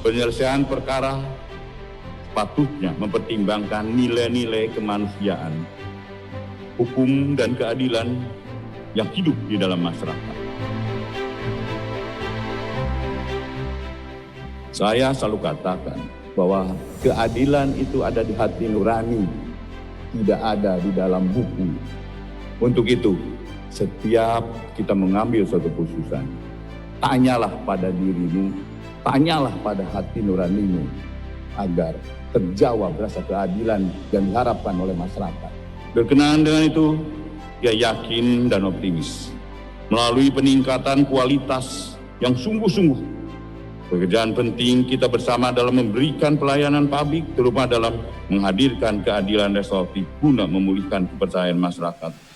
Penyelesaian perkara sepatutnya mempertimbangkan nilai-nilai kemanusiaan, hukum dan keadilan yang hidup di dalam masyarakat. Saya selalu katakan bahwa keadilan itu ada di hati nurani, tidak ada di dalam buku. Untuk itu, setiap kita mengambil suatu keputusan, tanyalah pada dirimu, tanyalah pada hati nuranimu, agar terjawab rasa keadilan yang diharapkan oleh masyarakat. Berkenaan dengan itu, dia yakin dan optimis. Melalui peningkatan kualitas yang sungguh-sungguh, pekerjaan penting kita bersama dalam memberikan pelayanan publik, terutama dalam menghadirkan keadilan restoratif guna memulihkan kepercayaan masyarakat.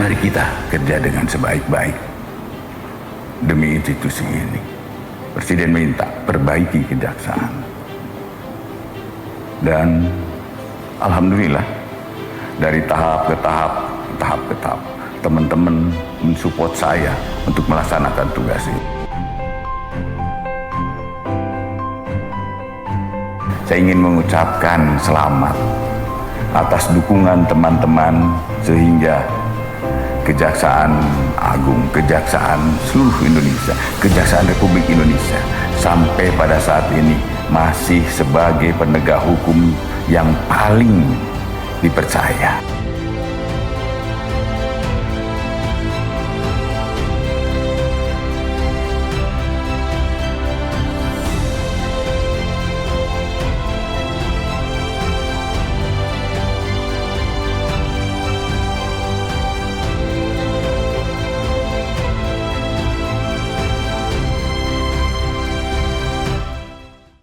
Mari kita kerja dengan sebaik-baik demi institusi ini. Presiden minta perbaiki kejaksaan. Dan alhamdulillah dari tahap ke tahap, teman-teman mensupport saya untuk melaksanakan tugas ini. Saya ingin mengucapkan selamat atas dukungan teman-teman sehingga Kejaksaan Agung, Kejaksaan seluruh Indonesia, Kejaksaan Republik Indonesia sampai pada saat ini masih sebagai penegak hukum yang paling dipercaya.